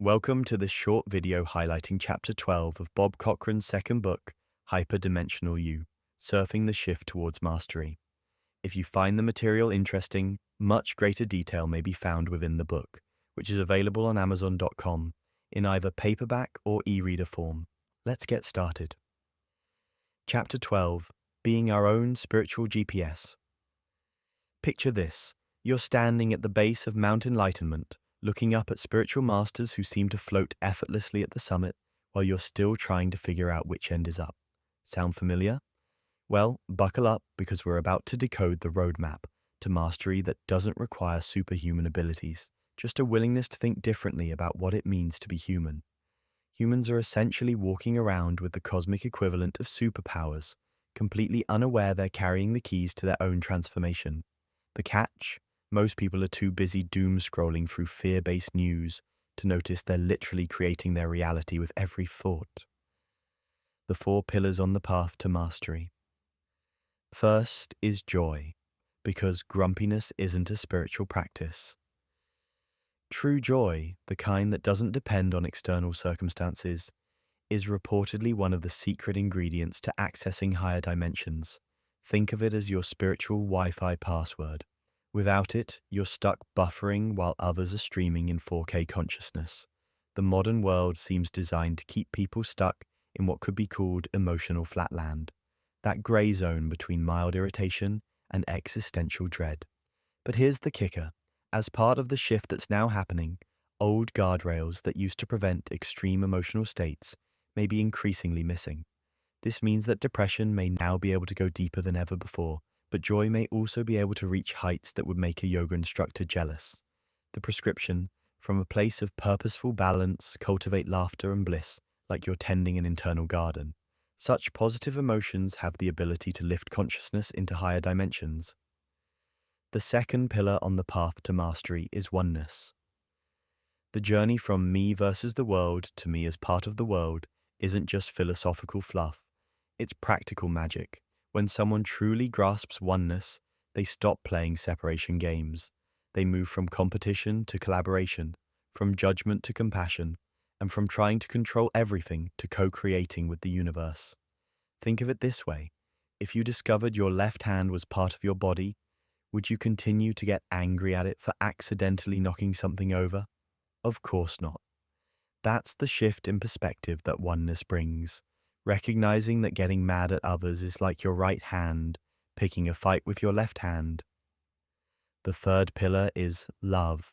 Welcome to this short video highlighting Chapter 12 of Bob Cochran's second book, Hyperdimensional You, Surfing the Shift Towards Mastery. If you find the material interesting, much greater detail may be found within the book, which is available on Amazon.com in either paperback or e-reader form. Let's get started. Chapter 12, Being Our Own Spiritual GPS. Picture this. You're standing at the base of Mount Enlightenment, looking up at spiritual masters who seem to float effortlessly at the summit while you're still trying to figure out which end is up. Sound familiar? Well, buckle up because we're about to decode the roadmap to mastery that doesn't require superhuman abilities, just a willingness to think differently about what it means to be human. Humans are essentially walking around with the cosmic equivalent of superpowers, completely unaware they're carrying the keys to their own transformation. The catch? Most people are too busy doom-scrolling through fear-based news to notice they're literally creating their reality with every thought. The 4 pillars on the path to mastery. First is joy, because grumpiness isn't a spiritual practice. True joy, the kind that doesn't depend on external circumstances, is reportedly one of the secret ingredients to accessing higher dimensions. Think of it as your spiritual Wi-Fi password. Without it, you're stuck buffering while others are streaming in 4K consciousness. The modern world seems designed to keep people stuck in what could be called emotional flatland, that grey zone between mild irritation and existential dread. But here's the kicker. As part of the shift that's now happening, old guardrails that used to prevent extreme emotional states may be increasingly missing. This means that depression may now be able to go deeper than ever before, but joy may also be able to reach heights that would make a yoga instructor jealous. The prescription, from a place of purposeful balance, cultivate laughter and bliss like you're tending an internal garden. Such positive emotions have the ability to lift consciousness into higher dimensions. The second pillar on the path to mastery is oneness. The journey from me versus the world to me as part of the world isn't just philosophical fluff, it's practical magic. When someone truly grasps oneness, they stop playing separation games. They move from competition to collaboration, from judgment to compassion, and from trying to control everything to co-creating with the universe. Think of it this way. If you discovered your left hand was part of your body, would you continue to get angry at it for accidentally knocking something over? Of course not. That's the shift in perspective that oneness brings. Recognizing that getting mad at others is like your right hand picking a fight with your left hand. The third pillar is love.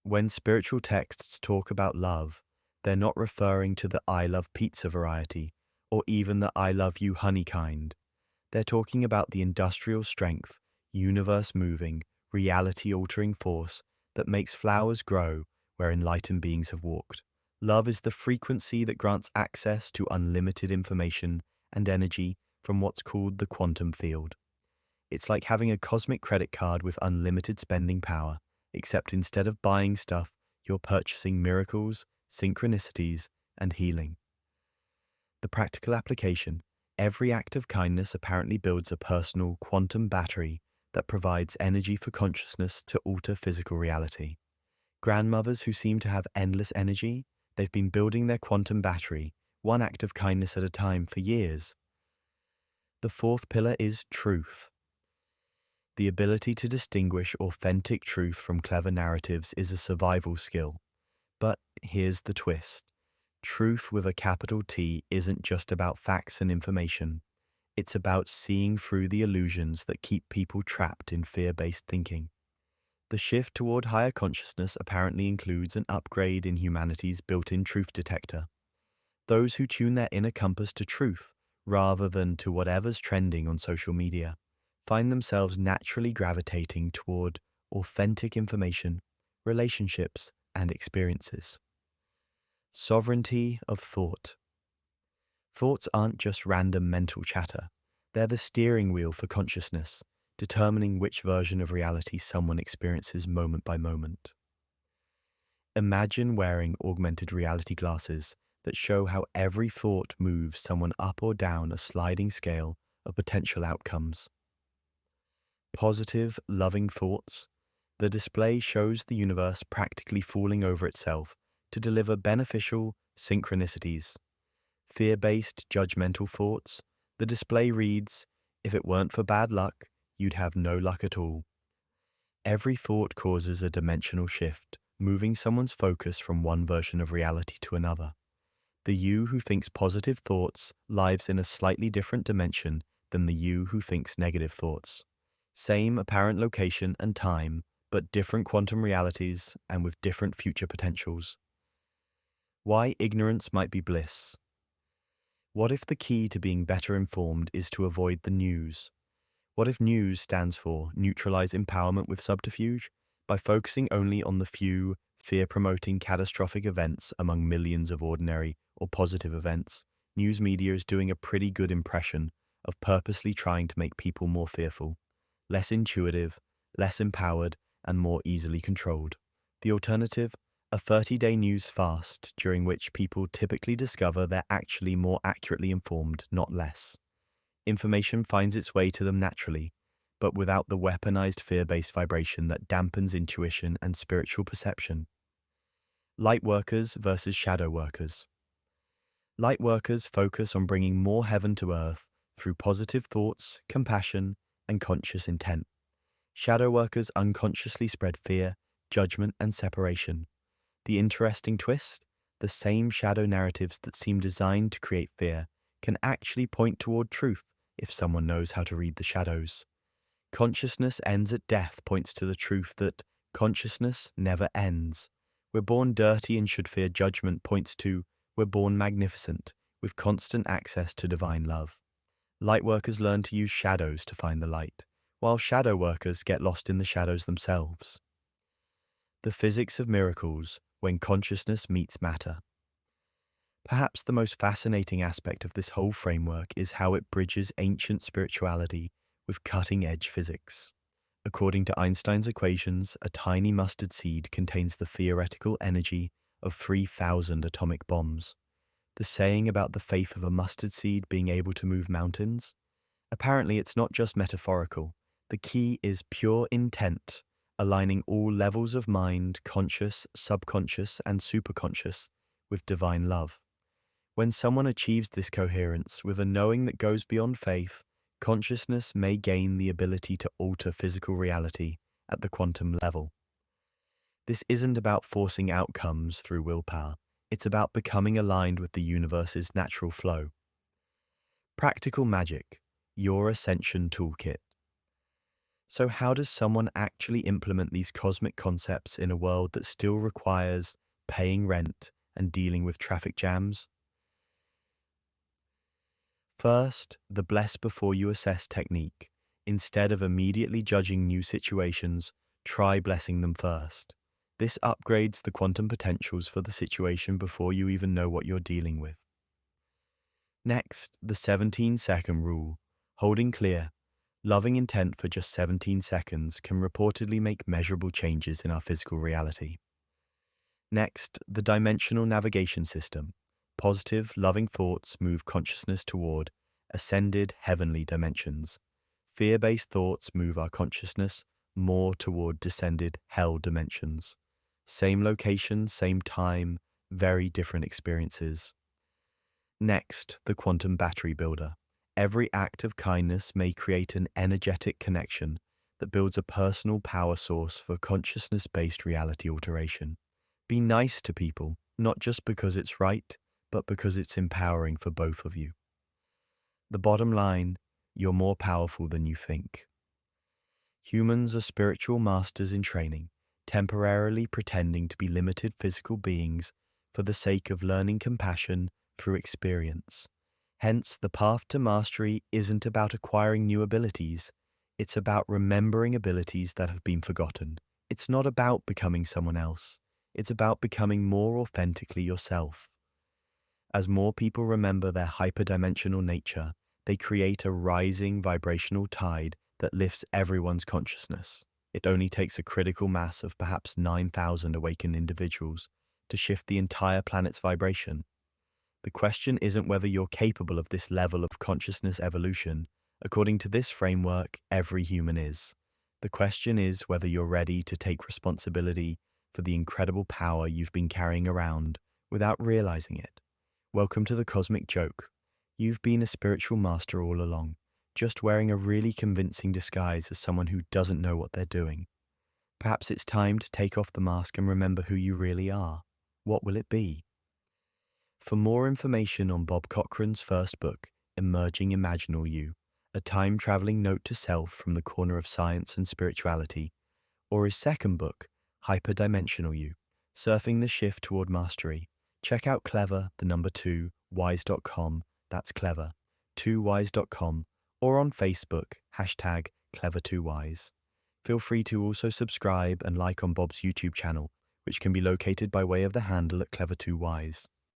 When spiritual texts talk about love, they're not referring to the I love pizza variety or even the I love you honey kind. They're talking about the industrial strength, universe-moving, reality-altering force that makes flowers grow where enlightened beings have walked. Love is the frequency that grants access to unlimited information and energy from what's called the quantum field. It's like having a cosmic credit card with unlimited spending power, except instead of buying stuff, you're purchasing miracles, synchronicities, and healing. The practical application: every act of kindness apparently builds a personal quantum battery that provides energy for consciousness to alter physical reality. Grandmothers who seem to have endless energy, they've been building their quantum battery, one act of kindness at a time for years. The fourth pillar is truth. The ability to distinguish authentic truth from clever narratives is a survival skill. But here's the twist. Truth with a capital T isn't just about facts and information. It's about seeing through the illusions that keep people trapped in fear-based thinking. The shift toward higher consciousness apparently includes an upgrade in humanity's built-in truth detector. Those who tune their inner compass to truth, rather than to whatever's trending on social media, find themselves naturally gravitating toward authentic information, relationships, and experiences. Sovereignty of thought. Thoughts aren't just random mental chatter. They're the steering wheel for consciousness, determining which version of reality someone experiences moment by moment. Imagine wearing augmented reality glasses that show how every thought moves someone up or down a sliding scale of potential outcomes. Positive, loving thoughts. The display shows the universe practically falling over itself to deliver beneficial synchronicities. Fear-based judgmental thoughts. The display reads, "If it weren't for bad luck, you'd have no luck at all." Every thought causes a dimensional shift, moving someone's focus from one version of reality to another. The you who thinks positive thoughts lives in a slightly different dimension than the you who thinks negative thoughts. Same apparent location and time, but different quantum realities and with different future potentials. Why ignorance might be bliss. What if the key to being better informed is to avoid the news? What if news stands for neutralize empowerment with subterfuge? By focusing only on the few fear-promoting catastrophic events among millions of ordinary or positive events, news media is doing a pretty good impression of purposely trying to make people more fearful, less intuitive, less empowered, and more easily controlled. The alternative, a 30-day news fast during which people typically discover they're actually more accurately informed, not less. Information finds its way to them naturally, but without the weaponized fear-based vibration that dampens intuition and spiritual perception. Light workers versus shadow workers. Light workers focus on bringing more heaven to earth through positive thoughts, compassion, and conscious intent. Shadow workers unconsciously spread fear, judgment, and separation. The interesting twist? The same shadow narratives that seem designed to create fear can actually point toward truth if someone knows how to read the shadows. Consciousness ends at death points to the truth that consciousness never ends. We're born dirty and should fear judgment points to we're born magnificent, with constant access to divine love. Light workers learn to use shadows to find the light, while shadow workers get lost in the shadows themselves. The physics of miracles when consciousness meets matter. Perhaps the most fascinating aspect of this whole framework is how it bridges ancient spirituality with cutting-edge physics. According to Einstein's equations, a tiny mustard seed contains the theoretical energy of 3,000 atomic bombs. The saying about the faith of a mustard seed being able to move mountains? Apparently, it's not just metaphorical. The key is pure intent, aligning all levels of mind, conscious, subconscious, and superconscious, with divine love. When someone achieves this coherence with a knowing that goes beyond faith, consciousness may gain the ability to alter physical reality at the quantum level. This isn't about forcing outcomes through willpower. It's about becoming aligned with the universe's natural flow. Practical magic, your ascension toolkit. So how does someone actually implement these cosmic concepts in a world that still requires paying rent and dealing with traffic jams? First, the bless before you assess technique. Instead of immediately judging new situations, try blessing them first. This upgrades the quantum potentials for the situation before you even know what you're dealing with. Next, the 17-second rule. Holding clear, loving intent for just 17 seconds can reportedly make measurable changes in our physical reality. Next, the dimensional navigation system. Positive, loving thoughts move consciousness toward ascended heavenly dimensions. Fear-based thoughts move our consciousness more toward descended hell dimensions. Same location, same time, very different experiences. Next, the quantum battery builder. Every act of kindness may create an energetic connection that builds a personal power source for consciousness-based reality alteration. Be nice to people, not just because it's right, but because it's empowering for both of you. The bottom line, you're more powerful than you think. Humans are spiritual masters in training, temporarily pretending to be limited physical beings for the sake of learning compassion through experience. Hence, the path to mastery isn't about acquiring new abilities, it's about remembering abilities that have been forgotten. It's not about becoming someone else, it's about becoming more authentically yourself. As more people remember their hyperdimensional nature, they create a rising vibrational tide that lifts everyone's consciousness. It only takes a critical mass of perhaps 9,000 awakened individuals to shift the entire planet's vibration. The question isn't whether you're capable of this level of consciousness evolution. According to this framework, every human is. The question is whether you're ready to take responsibility for the incredible power you've been carrying around without realizing it. Welcome to the cosmic joke. You've been a spiritual master all along, just wearing a really convincing disguise as someone who doesn't know what they're doing. Perhaps it's time to take off the mask and remember who you really are. What will it be? For more information on Bob Cochran's first book, Emerging Imaginal You, a time-traveling note to self from the corner of science and spirituality, or his second book, Hyperdimensional You, surfing the shift toward mastery, check out clever, the number 2, wise.com, that's clever, 2wise.com, or on Facebook, hashtag clever2wise. Feel free to also subscribe and like on Bob's YouTube channel, which can be located by way of the handle at clever2wise.